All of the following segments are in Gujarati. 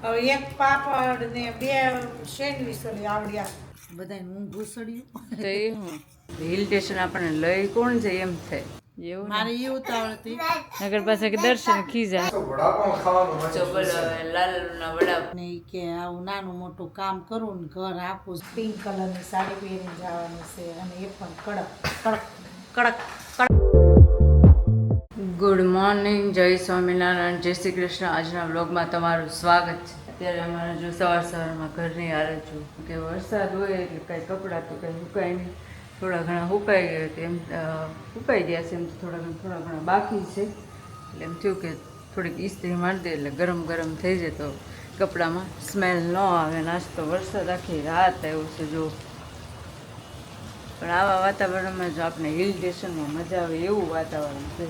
હવે એક પાપડ ને 2 સેન્ડવીચ આવડ્યા બધાને ઊંઘ ઘૂસડ્યું તો એ હું હિલ સ્ટેશન આપણને લઈ કોણ જાય એમ થાય એવું મારે એવું તો આવડતી નગર પાસે કે દર્શન ખીજા લાલના વડા ને ઈ કે આવું નાનું મોટું કામ કરું ને ઘર આખું પિંક કલરની સાડી પહેરીને જવાનું છે અને એ પણ કડક ગુડ મોર્નિંગ જય સ્વામિનારાયણ જય શ્રી કૃષ્ણ આજના વ્લોગમાં તમારું સ્વાગત છે અત્યારે અમારે જો સવારમાં ઘરની હાલત છું કે વરસાદ હોય એટલે કાંઈ કપડાં તો કંઈ સુકાય નહીં થોડા ઘણા સુકાઈ ગયા તેમ સુકાઈ ગયા છે એમ તો થોડા ઘણા બાકી છે એટલે એમ થયું કે થોડીક ઇસ્ત્રી મારી દે એટલે ગરમ ગરમ થઈ જાય તો કપડામાં સ્મેલ ન આવે નાસ્તો વરસાદ આખી રાત આવ્યો છે જો પણ આવા વાતાવરણમાં જો આપણે હિલ સ્ટેશનમાં મજા આવે એવું વાતાવરણ છે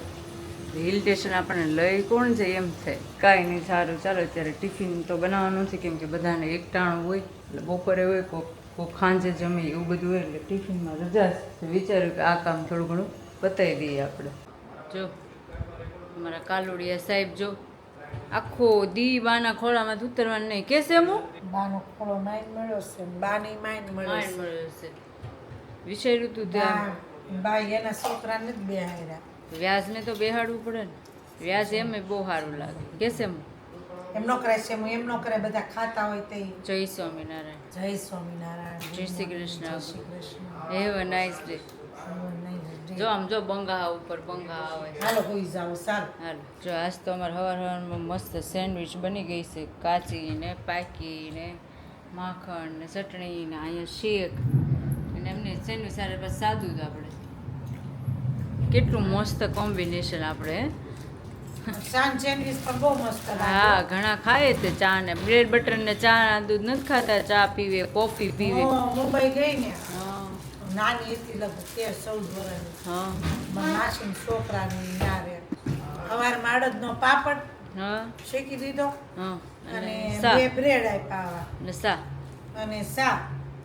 હિલ સ્ટેશન આપણને લઈ કોણ જાય એમ થાય કાંઈ નહીં સારું ચાલો અત્યારે ટિફિન તો બનાવવાનું નથી કેમ કે બધાને એકટાણું હોય એટલે બપોરે હોય કોક સાંજે જમી એવું બધું હોય એટલે ટિફિનમાં રજા છે વિચાર્યું કે આ કામ થોડું ઘણું પતાવી દઈએ આપણે જો અમારા કાલુડિયા સાહેબ જો આખો દી બાના ખોળામાં ઉતરવાનું નહીં કેસે હું બાનો ખોળો માઇન મળ્યો છે બાની માઇન મળ્યો છે વિચાર્યું તું ત્યાં બાઈ એના છોકરાને જ બેહાર્યા વ્યાજને તો બેહાડવું પડે ને વ્યાજ એમ બહુ સારું લાગે કેસે હું એમ નો કરે છે એમ નો કરે બધા ખાતા હોય તે જય સ્વામિનારાયણ જય સ્વામિનારાયણ જય શ્રી કૃષ્ણ જય Shri Krishna have a nice day જો આમ જો બંગા ઉપર બંગા આવે હાલો હોઈ જાવ સારું હાલો જો આજ તો અમારે સવારમાં મસ્ત સેન્ડવિચ બની ગઈ છે કાચી ને પાકી ને માખણ ને ચટણી ને અહીંયા શેક અને એમને સેન્ડવિચ સાથે બસ સાદું જ આપણે કેટલું મસ્ત કોમ્બિનેશન આપણે સાંજ સેન્ડવીચ પણ બહુ મસ્ત લાગે હા ઘણા ખાય તે ચા ને બ્રેડ બટર ને ચા દૂધ નથી ખાતા ચા પીવે કોફી પીવે મુંબઈ ગઈ ને હા નાની હતી લગભગ 13-14 વર્ષની હા માસીન છોકરાની યારે સવારમાં અડદનો પાપડ હા શેકી દીધો હા અને સા 2 બ્રેડ આપ્યા ને સા અને સા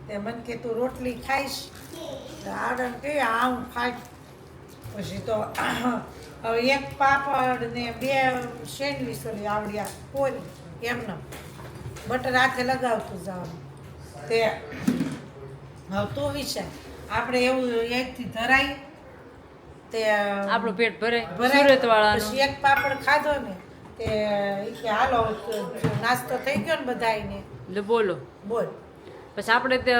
તે મને કે તું રોટલી ખાઈશ આડન કે આવું ખાઈ પછી તો હવે એક પાપડ ને 2 સેન્ડવીચ આવડ્યા કોઈ એમને બટર હાથે લગાવતું જવાનું તે હવે તું વિચાર આપણે એવું એકથી ધરાય તે આપણું પેટ ભરાય ભરાય સુરત વાળાનું પછી એક પાપડ ખાધો ને તે ઈ કે હાલો નાસ્તો થઈ ગયો ને બધાયને એટલે બોલો બોલ પછી આપણે તો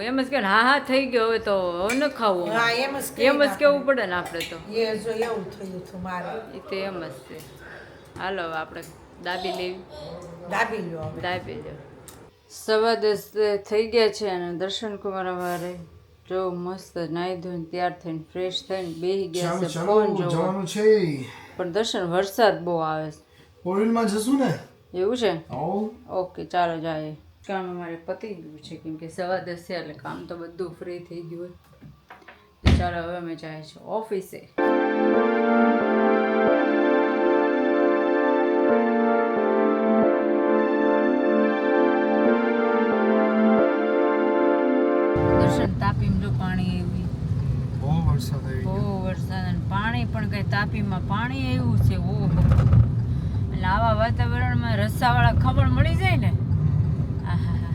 એમ જ કે હા થઈ ગયો હવે તો હવે ન ખાવું હા એમ જ કહી એમ જ કેવું પડે ને આપણે તો એ જો એવું થયું હતું મારે એ તો એમ જ છે હાલો હવે આપણે દાબી લેવી દાબી લ્યો હવે દાબી લો 10:15 થઈ ગયા છે અને દર્શન કુમાર અમારે જો મસ્ત નાહી ધોઈને તૈયાર થઈને ફ્રેશ થઈને બેસી ગયા છે ફોન જોવાનું છે પણ દર્શન વરસાદ બહુ આવે છે ઓરિલમાં જશું ને એવું છે આવો ઓકે ચાલો જાય કામ અમારે પતી ગયું છે કેમ કે 10:15 છે એટલે કામ તો બધું ફ્રી થઈ ગયું હોય તો ચાલો હવે અમે જાય છે ઓફિસે દર્શન તાપીમાં જો પાણી આવી બહુ વરસાદ આવી બહુ વરસાદ અને પાણી પણ કઈ તાપીમાં પાણી આવ્યું છે ઓહો એટલે આવા વાતાવરણમાં રસ્સાવાળા ખબર મળી જાય ને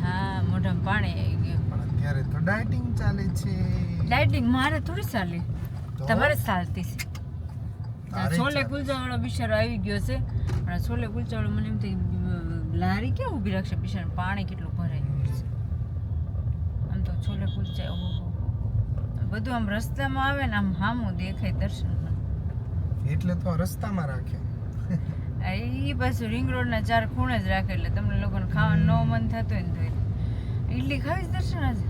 હા મોઢામાં પાણી આવી ગયું પણ અત્યારે તો ડાયટિંગ ચાલે છે લાઇટિંગ મારે થોડી ચાલે તમારે જ ચાલતી છે તારે છોલે કુલચાવાળો બિચારો આવી ગયો છે પણ છોલે કુલચાવાળો મને એમ થઈ લારી ક્યાં ઊભી રાખશે બિચારા પાણી કેટલું ભરાઈ ગયું છે આમ તો છોલે કુલચા ઓહો બધું આમ રસ્તામાં આવે ને આમ હામું દેખાય દર્શન એટલે તો રસ્તામાં રાખ્યો એ પાછું રિંગ રોડના 4 ખૂણે જ રાખે એટલે તમને લોકોને ખાવાનું ન મન થતું હોય ને તો ઈડલી ખાવીશ દર્શન આજે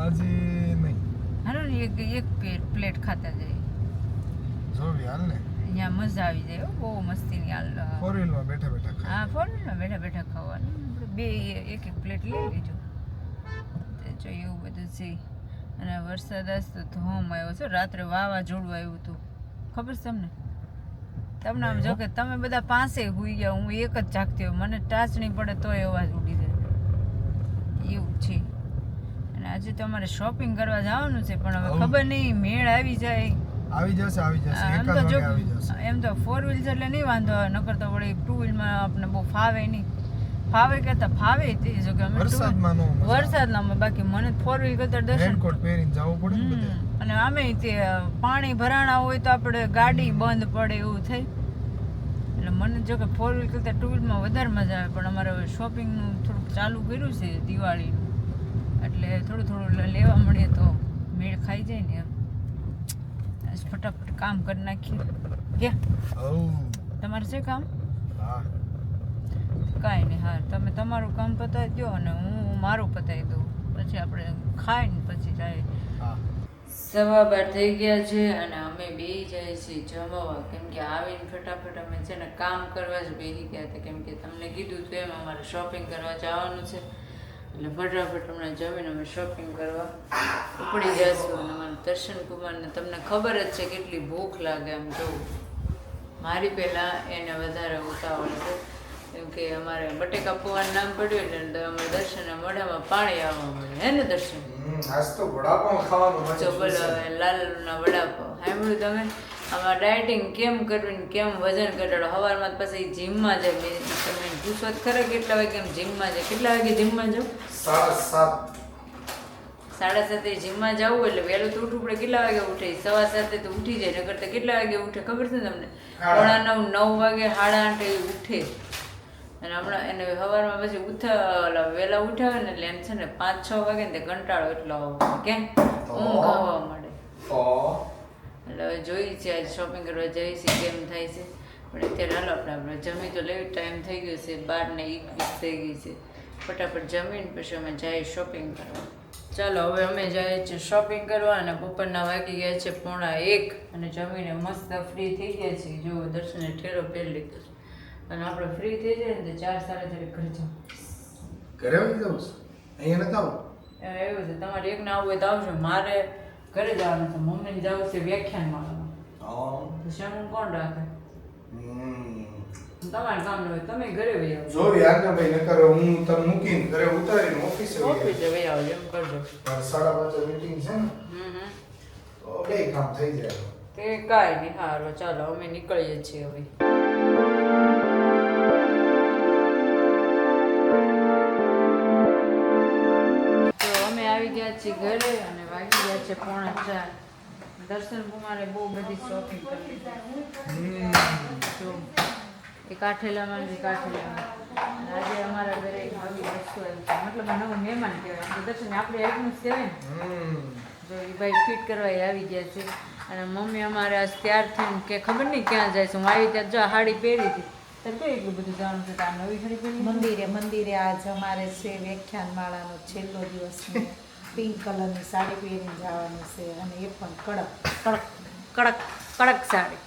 આજે નહીં હાલો ને એક પ્લેટ ખાતા જઈએ જોવી હાલ ને અહીંયા મજા આવી જાય હો, બહુ મસ્તીની હાલ ફોર વ્હીલમાં બેઠા બેઠા ખાય હા ફોનમાં બેઠા બેઠા ખાવાનું આપણે બે એક પ્લેટ લઈ લેજો જો એવું બધું છે અને વરસાદ આજ તો ધોમ આવ્યો છે રાત્રે વાવાઝોડું આવ્યું હતું ખબર છે તમને આમ જો કે તમે બધા પાસે હુઈ ગયા હું એક જ જાગતી હોય મને ટાચણી પડે તોય અવાજ ઉડી જાય એવું છે અને આજે તો અમારે શોપિંગ કરવા જવાનું છે પણ હવે ખબર નહીં મેળ આવી જાય આવી જશે એમ તો એકાદ જો વાગે આવી જશે એમ તો 4 વ્હીલ એટલે નહીં વાંધો આવે નકર તો વળી 2 વ્હીલમાં આપણે બહુ ફાવે નહીં ફાવે કરતા ફાવે તે જો કે અમે વરસાદમાં નો મજા આવે. વરસાદમાં બાકી મને 4 વ્હીલ કરતા દર્શન રેનકોટ પહેરીને જવું પડે ને બધે. અને આમે તે પાણી ભરાણા હોય તો આપણે ગાડી બંધ પડે એવું થાય એટલે મને જો કે 4 વ્હીલ કરતા 2 વ્હીલમાં વધારે મજા આવે પણ અમારે હવે શોપિંગનું થોડુંક ચાલુ કર્યું છે દિવાળીનું એટલે થોડું થોડું લેવા મળીએ તો મેળ ખાઈ જાય ને એમ આજ ફટાફટ કામ કરી નાખીએ ગયા હઉ. તમારે છે કામ હા. કાંઈ નહીં હા તમે તમારું કામ પતાવી દો અને હું મારું પતાવી દઉં પછી આપણે ખાઈને પછી જાય હા. 12:15 થઈ ગયા છે અને અમે બે જાય છીએ જમવા કેમ કે આવીને ફટાફટ અમે છે ને કામ કરવા જ બેસી ગયા હતા કેમ કે તમને કીધું હતું એમ અમારે શોપિંગ કરવા જવાનું છે એટલે ફટાફટ હમણાં જમીને અમે શોપિંગ કરવા ઉપડી જઈશું અને અમારા દર્શન કુમારને તમને ખબર જ છે કેટલી ભૂખ લાગે આમ જોવું મારી પહેલાં એને વધારે ઉતાવળ છે કેમ કે અમારે બટેકા પૌવાનું નામ પડ્યું એટલે અમારે દર્શનના મોઢામાં પાણી આવવા મળે હે ને દર્શન આજ તો વડાપાવ ખાવાનું મજા જો બોલો હવે લાલુના વડાપાવ સાંભળ્યું તમે આમાં ડાયટિંગ કેમ કરવી ને કેમ વજન ઘટાડો સવારમાં પછી જીમમાં જાય તમે પૂછો જ ખરા કેટલા વાગે એમ જીમમાં જાય કેટલા વાગે જીમમાં જાઓ 7:30. 7:30 જીમમાં જવું એટલે વહેલું તો ઉઠવું પડે કેટલા વાગે ઉઠે 7:15 તો ઉઠી જાય નકર તો કેટલા વાગે ઉઠે ખબર છે ને તમને 8:30 9 વાગે 8:30 ઉઠે અને હમણાં એને સવારમાં પછી વહેલા ઉઠાવે ને એટલે એમ છે ને 5-6 વાગે ને તે કંટાળો એટલો આવે કેમ ઊંઘ આવવા મળે એટલે હવે જોઈ છે આજે શોપિંગ કરવા જઈએ છીએ કેમ થાય છે પણ અત્યારે હાલો આપણે જમી તો લેવી ટાઈમ થઈ ગયો છે 12:21 થઈ ગઈ છે ફટાફટ જમીને પછી અમે જઈએ શોપિંગ કરવા ચાલો હવે અમે જઈએ છીએ શોપિંગ કરવા અને બપોરના વાગી ગયા છે 1:30 અને જમીને મસ્ત ફ્રી થઈ ગયા છે જો દર્શને ઠેરો પહેરી લીધો છે અને આપણે ફ્રી થઈ જાય ને તો 4-4:30 ઘરે જાઓ ઘરે આવી જાઉં છું. અહીંયા નથી આવું. એવું છે તમારે એક ના આવવું હોય તો આવજો મારે ઘરે જવાનું છે મમ્મીને જવું છે વ્યાખ્યાનમાં તો શેનું કોણ રાખે તમારે કામ ન હોય તમે ઘરે વહી આવજો જો યાર ને ભાઈ નકર હું તને મૂકીને ઘરે ઉતારીને ઓફિસે ઓફિસે વહી આવજો એમ કરજો 5:30 મીટિંગ છે ને તો બે કામ થઈ જાય. તે કાંઈ નહીં હારો ચાલો અમે નીકળીએ છીએ હવે તો અમે આવી ગયા છીએ ઘરે અને વાગી ગયા છે 3:45 દર્શન કુમારે બહુ બધી શોપિંગ કરી જો એ કાઠેલામાં ને કાઠેલામાં આજે અમારા ઘરે એક નવી વસ્તુ આવી છે મતલબ નવું મહેમાન કહેવાય આપણે દર્શન આપણે એકનું જ કહેવાય ને જો એ ભાઈ ફિટ કરવા આવી ગયા છે અને મમ્મી અમારે આજ તૈયાર થઈને કે ખબર નહીં ક્યાં જાય છે હું આવી ત્યાં જો સાડી પહેરી હતી તો કઈ એટલું બધું જવાનું છે તો આ નવી સાડી પહેરી મંદિરે આજ અમારે છે વ્યાખ્યાન માળાનો છેલ્લો દિવસ છે પિંક કલરની સાડી પહેરીને જવાની છે અને એ પણ કડક સાડી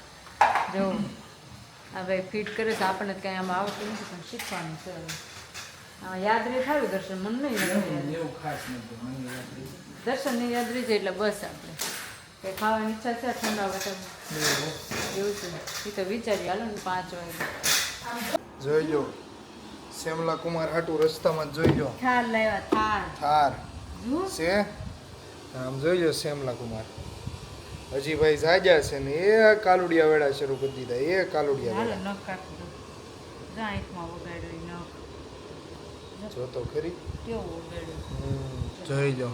જો આ ભાઈ ફિટ કરે છે આપણને કાંઈ આમાં આવતું નથી પણ શીખવાનું છે હવે આમાં યાદ રહે થારું દર્શન મને નહીં એવું ખાસ નથી મને યાદ રહી. દર્શનને યાદ રહી જાય એટલે બસ આપણે કંઈ ખાવાની ઈચ્છા છે ઠંડા વટા એવું છે એ તો વિચારી હાલો ને 5 વાગે જોઈજો શ્યામલા કુમાર હાટુ રસ્તામાં જ જોઈજો થાર લાવ્યા થાર થાર જુઓ છે આમ જોઈજો શ્યામલા કુમાર હજી ભાઈ જાજા છે ને એ કાલુડિયા વેળા શરૂ કરી દીધા એ કાલુડિયા હાલો વેળા નખ કાપી દો જા આંખમાં વગાડ્યો એ નખ જો તો ખરી કેવું વગાડ્યું જોઈજો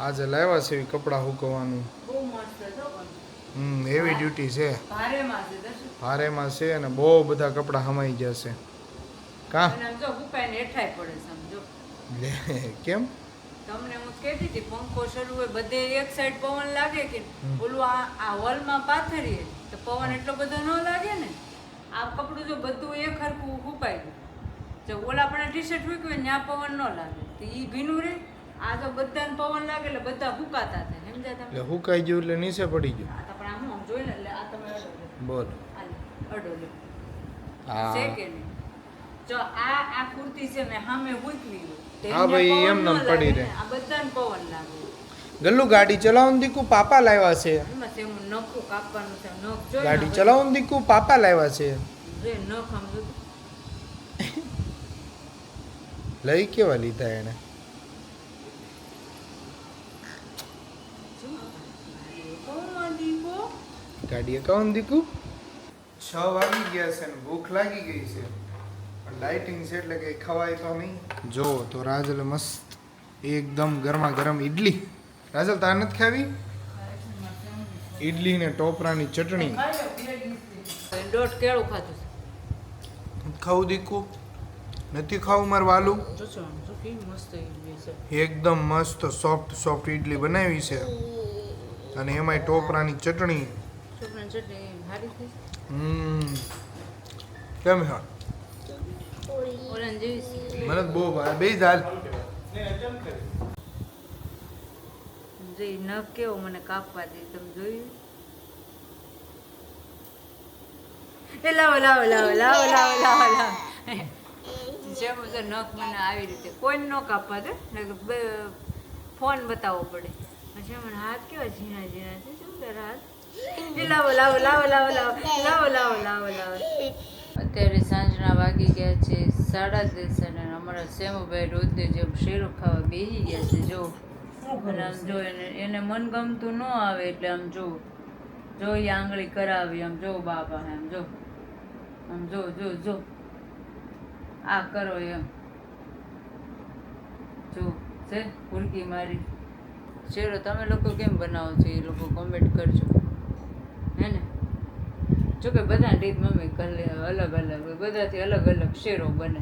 આજે લાવ્યા છે કપડાં હુકવવાનું બહુ મસ્ત હતો પણ એવી ડ્યુટી છે ભારેમાં છે દર્શન ભારેમાં છે અને બહુ બધા કપડાં હમાઈ ગયા છે કા અને આમ જો હુકાઈને હેઠાય પડે સમજો લે કેમ તમને હું કહેતી હતી પંખો શરૂ હોય બધે એક સાઈડ પવન લાગે કે ઓલું આ હોલમાં પાથરીએ તો પવન એટલો બધો ન લાગે ને આ કપડું જો બધું એક હરખું હુકાઈ ગયું જો ઓલા પણ ટી શર્ટ મૂક્યું હોય ત્યાં પવન ન લાગે તો એ ભીનું રહે આ તો બધાને પવન લાગે એટલે બધા હુકાતા થાય સમજાય તમે એટલે હુકાઈ ગયું એટલે નીચે પડી ગયું આ તો પણ આમ હું જોઈ લે એટલે આ તમે અડો લે બોલ અડો લે હા છે કે નહીં જો આ કુર્તી છે મેં સામે મૂકવી હોય હા ભાઈ, એમ નમ પડી રહે. આ બધાને પવન લાગે ગલ્લુ ગાડી ચલાવવાનું દીકુ પાપા લાવ્યા છે એમાં તે હું નખું કાપવાનું છે નખ જોઈ ગાડી ચલાવવાનું દીકુ પાપા લાવ્યા છે જોઈ નખ આમ જો લઈ કેવા લીધા એને ગાડી એકાવન દીકુ 6 વાગી ગયા છે ને ભૂખ લાગી ગઈ છે ડાયટિંગ છે એટલે કંઈ ખવાય તો નહીં. જો તો રાજલ મસ્ત એકદમ ગરમા ગરમ ઈડલી. રાજલ તાર નથી ખાવી? ઈડલી ને ટોપરાની ચટણી. દોઢ કેળું ખાધું ખાવું દીકું? નથી ખાવું મારું વાલું? મસ્ત ઈડલી છે. એકદમ મસ્ત સોફ્ટ સોફ્ટ ઈડલી બનાવી છે અને એમાંય ટોપરાની ચટણી. ચટણી સારી થઈ કેમ છે? ઓરેન્જ જેવી છે. મને તો બહુ ભાવે. બે દાલ જે નખ કેવો મને કાપવા દે તમે જોયું? એ લાવો લાવો લાવો લાવો લાવો લાવો લાવો જેમ છે નખ મને આવી રીતે કોઈ ન કાપવા દે ફોન બતાવવો પડે. પછી મને હાથ કેવા ઝીણા ઝીણા છે શું કરે હાથ? એ લાવો લાવો લાવો લાવો લાવો લાવો લાવો લાવો લાવો. અત્યારે સાંજના વાગી ગયા છે 10:30 અને અમારા સેમુભાઈ રોજને જેમ શેરો ખાવા બેસી ગયા છે. જો અને આમ જો એને મનગમતું ન આવે એટલે આમ જો જો એ આંગળી કરાવી આમ જો બાપા એમ જો આમ જો જો જો આ કરો એમ જો છે ફૂલકી મારી. શેરો તમે લોકો કેમ બનાવો છો એ લોકો કોમેન્ટ કરજો હે ને. જો કે બધાની રીત મમ્મી કરે અલગ અલગ હોય, બધાથી અલગ અલગ શેરો બને.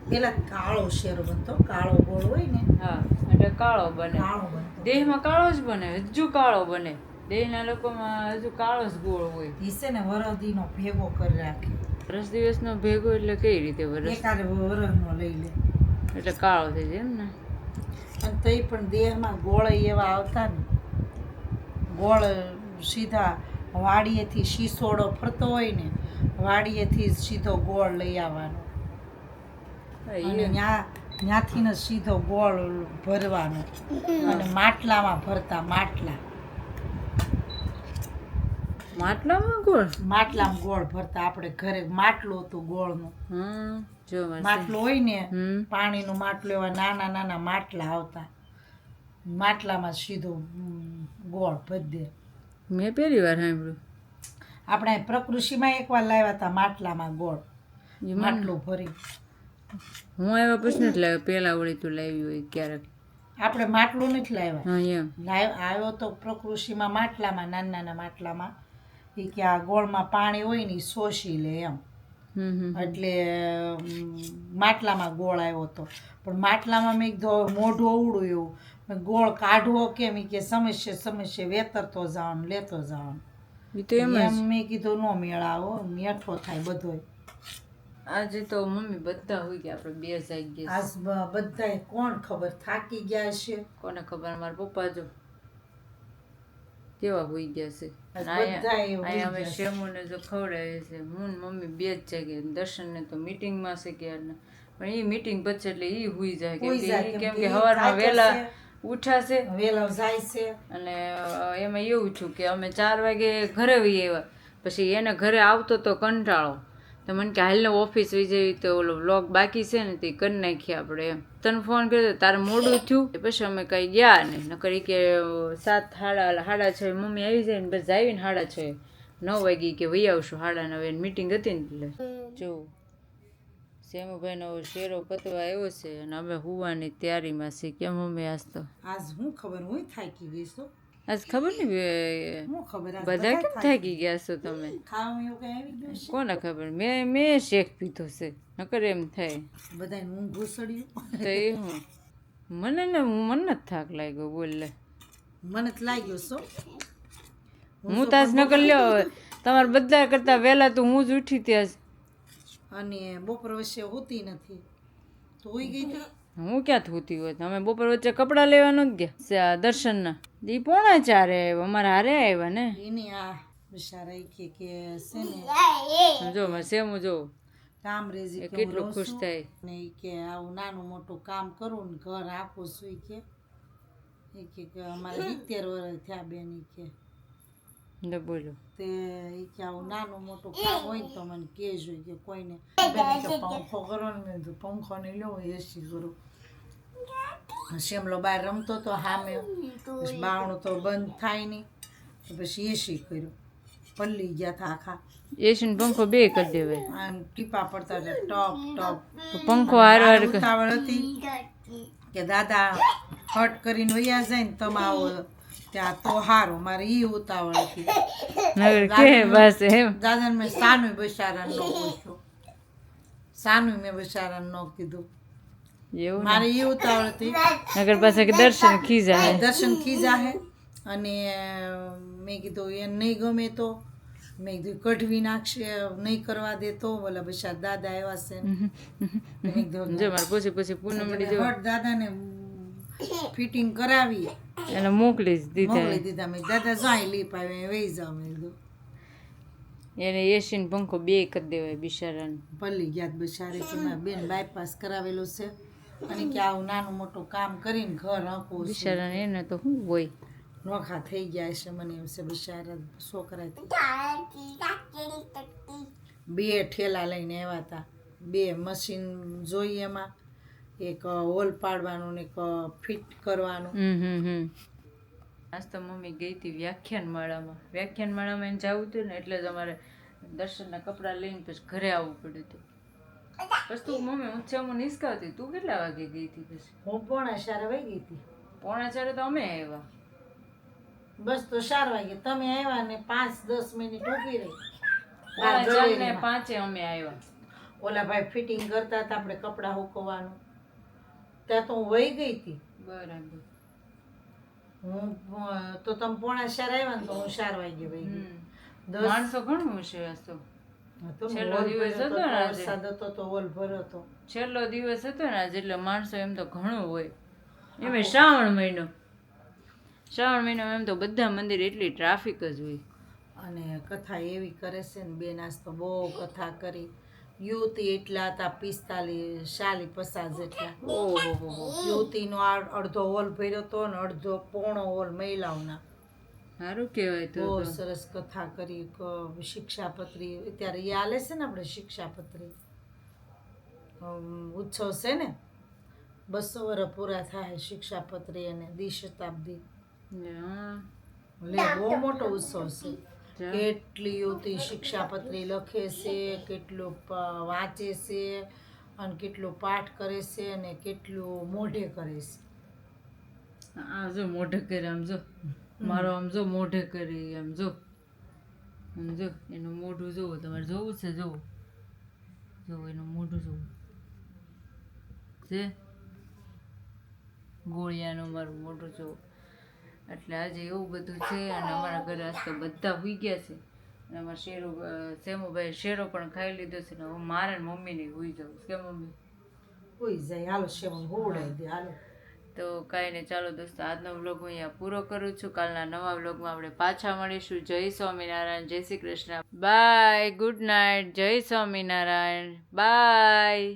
પેલા કાળો શેરો બનતો, કાળો ગોળ હોય ને હા એટલે કાળો બને. કાળો બનતો. દેહમાં કાળો જ બને, હજુ કાળો બને. દેહના લોકોમાં હજુ કાળો જ ગોળ હોય. ઈસે ને વરદીનો ભેગો કરી રાખે. વર્ષ દિવસનો ભેગો એટલે કઈ રીતે વર્ષ એકારે વરસનો લઈ લે એટલે કાળો થઈ જાય એમ ને. અને તઈ પણ દેહમાં ગોળ એવા આવતા ને ગોળ સીધા વાડીએથી શીસોડો ફરતો હોય ને વાડીએથી સીધો ગોળ લઈ આવવાનો અને ત્યાંથી ને સીધો ગોળ ભરવાનો અને માટલામાં ભરતા. માટલામાં ગોળ માટલામાં ગોળ ભરતા. આપણે ઘરે માટલું હતું ગોળનું. જો માટલું હોય ને પાણીનું માટલું, એવા નાના નાના માટલા આવતા. માટલામાં સીધો ગોળ ભરી દે. મેં પહેલી વાર સાંભળ્યું. આપણે પ્રકૃતિમાં એકવાર લાવ્યા હતા માટલામાં ગોળ, માટલું ભરી. હું આવ્યા પછી નથી લાવ્યો, પહેલા વળી તું લાવી હોય ક્યારેક. આપણે માટલું નથી લાવ્યા. હા એમ આવ્યો તો પ્રકૃતિમાં માટલામાં, નાના નાના માટલામાં. એ કે આ ગોળમાં પાણી હોય ને એ શોષી લે એમ. એટલે માટલામાં ગોળ આવ્યો હતો. પણ માટલામાં મેં કીધું મોઢું અવડું એવું ગોળ કાઢવો કેમ? કે સમસ્યા વેતરતો જવાનું, લેતો જવાનું. એમ મેં કીધું નો મેળાવો, મેઠો થાય બધોય. આજે તો મમ્મી બધા હોય ગયા, આપણે બે જાગી ગયા. આજ બધાય કોણ ખબર થાકી ગયા છે. કોને ખબર? મારા પપ્પા જો કેવા હોઈ ગયા છે. અહીંયા અમે શેમુને જો ખવડાવીએ છે. હું ને મમ્મી બે જ જાગે. દર્શનને તો મીટિંગમાં છે ક્યારના, પણ એ મીટિંગ પછી એટલે એ હુઈ જાય કેમ કે સવારમાં વહેલા ઉઠાશે, વેલા જાય છે. અને એમાં એવું છું કે અમે 4 વાગે ઘરે વહી આવ્યા. પછી એને ઘરે આવતો તો કંટાળો, તો મને કે હાલને ઓફિસ વહી જવી, તો ઓલો વ્લોગ બાકી છે ને તે કરી નાખીએ આપણે એમ. તને ફોન કર્યો તારે મોડું થયું પછી અમે કંઈ ગયા નહીં. નકર કે 7:30 મમ્મી આવી જાય ને બસ આવીને 6:30 9 વાગે કે વહી આવશું. 9:30 મીટિંગ હતી ને એટલે. જો સેમુભાઈનો શેરો પતવા આવ્યો છે અને અમે હુવાની તૈયારીમાં છીએ. કેમ મમ્મી? આજ તો આજ હું ખબર હું થાકી ગઈ છું. આજ ખબર નહીં હું ખબર બધા કેમ થાકી ગયા છો તમે? ખાવાનું એવું કઈ આવી ગયું છે? કોને ખબર? મેં શેક પીધો છે નકર એમ થાય બધાને ઊંઘ ઘૂસડ્યું તો એ હું મને નથી થાક લાગ્યો. બોલ લે, મને જ લાગ્યો છો. હું તાજ નકર લ્યો તમારે બધા કરતા વહેલા તો હું જ ઉઠી ત્યાં જ. અને બપોર વચ્ચે હોતી નથી તો હોઈ ગઈ હતી. હું ક્યાં થૂતી હોય? અમે બપોર વચ્ચે કપડાં લેવા નથી ગયા દર્શનના. ઈ 3:45 અમારા હારે આવ્યા ને. એની આ બિચારા કે છે ને જો મારે સેમું જો કામ રેજી એ કેટલું ખુશ થાય. ને ઈ કે આવું નાનું મોટું કામ કરું ને ઘર આખું સુઈ કે અમારે 70 વર્ષ થયા બેન. ઈ કે બોલો તે ઈ કે આવું નાનું મોટું કામ હોય ને તો મને કહેજો કે કોઈને બેન કે પંખો કરો ને. મેં કીધું પંખો નહીં લેવો, એસી કરું. શેમલો બહાર રમતો તો સામે, પછી બાવણું તો બંધ થાય નહીં, તો પછી એસી કર્યું. પલ્લી ગયા હતા આખા. એસી ને પંખો બે કરી દેવાય. આમ ટીપા પડતા હતા ટોપ ટોપ. તો પંખો હાર મારે ઉતાવળ હતી કે દાદા હટ કરીને વયા જાય ને તમે આવો ત્યાં તો હારું. મારે ઈ ઉતાવળ હતી. નગર કે બસ એમ. દાદાને મેં સાનું બિચારા ન પૂછ્યું. સાનું મેં બિચારા ન કીધું. એવું ને? મારે ઈ ઉતાવળ હતી. નગર પાસે કે દર્શન ખીજા હે. દર્શન ખીજા હે અને મેં કીધું એ નહીં ગમે તો મેં કીધું કઢવી નાખશે નહીં કરવા દે તો બોલા બિચારા દાદા આવ્યા છે ને. મેં કીધું જો મારે પછી પૂનમડી જો હટ દાદાને ફિટિંગ કરાવી એને મોકલી જ દીધા. મોકલી દીધા. મેં કીધું, દાદા જાય લીપ આવે વહી જાઓ. મેં કીધું એને એસી ને પંખો બે કરી દેવાય બિચારાને. પલ્લી ગયા જ બિચારે કે મારા બેન બાયપાસ કરાવેલું છે અને કે આવું નાનું મોટું કામ કરીને ઘર આંકવું છે. બિચારાને એને તો શું હોય. નોખા થઈ ગયા છે મને એમ છે બિચારા છોકરાથી. બે ઠેલા લઈને આવ્યા હતા. બે મશીન જોઈ એમાં એક હોલ પાડવાનું ને એક ફિટ કરવાનું. આજ તો મમ્મી ગઈ હતી વ્યાખ્યાનમાળામાં. વ્યાખ્યાનમાળામાં એને જવું હતું ને એટલે જ અમારે દર્શનના કપડાં લઈને પછી ઘરે આવવું પડ્યું હતું. પછી તું મમ્મી ઊંચામાં નિસકાવતી. તું કેટલા વાગે ગઈ હતી પછી? હું 3:45 વહી ગઈ હતી. 3:45 તો અમે આવ્યા. બસ તો 4 વાગે તમે આવ્યા ને 5-10 મિનિટ ઊભી રહી. 4:45 ને 5 અમે આવ્યા. ઓલા ભાઈ ફિટિંગ કરતા હતા આપણે કપડાં હુકવવાનું ત્યાં તો હું વહી ગઈ હતી. બરાબર. હું તો તમે 3:45 આવ્યા ને તો હું 4 વાગે વહી ગઈ. માણસો ઘણું છે આજ તો. તો છેલ્લો દિવસ હતો ને આજે. વરસાદ હતો તો હોલ ભર્યો હતો. છેલ્લો દિવસ હતો ને આજે એટલે માણસો એમ તો ઘણું હોય. એમાં શ્રાવણ મહિનો એમ તો બધા મંદિર એટલી ટ્રાફિક જ હોય. અને કથા એવી કરે છે ને બેન આજ તો બહુ કથા કરી. યુવતી એટલા હતા 45-50 જેટલા. ઓહો. યુવતીનો અડધો હોલ ભર્યો હતો ને અડધો પોણો હોલ મહિલાઓના. સારું કહેવાય તો. બહુ સરસ કથા કરી. શિક્ષાપત્રી અત્યારે એ હાલે છે ને આપણે શિક્ષાપત્રી ઉત્સવ છે ને 200 વર્ષ પૂરા થાય શિક્ષાપત્રી અને દ્વિશતાબ્દી. હા. બહુ મોટો ઉત્સવ છે. કેટલી યુવતી શિક્ષાપત્રી લખે છે, કેટલું વાંચે છે અને કેટલું પાઠ કરે છે અને કેટલું મોઢે કરે છે. આમ જો મોઢે કરે. આમ જો મારો આમ જો મોઢે કરી. આમ જો એનું મોઢું જોવું. તમારે જોવું છે? જોવું એનું મોઢું જોવું છે. ગોળિયાનું મારું મોઢું જોવું. એટલે આજે એવું બધું છે. અને અમારા ઘરે આજ તો બધા સુઈ ગયા છે. અને અમારા સેમુભાઈ શેરો પણ ખાઈ લીધો છે ને હવે મારે ને મમ્મીને સુઈ જવું છે. કે મમ્મી કોઈ જાય હાલો શેવણ હોવડાવી દે હાલો. તો કાંઈ નહીં. ચાલો દોસ્તો, આજનો વ્લોગ હું અહીંયા પૂરો કરું છું. કાલના નવા વ્લોગમાં આપણે પાછા મળીશું. જય સ્વામિનારાયણ, જય Shri Krishna. Bye, good night, જય સ્વામિનારાયણ, બાય.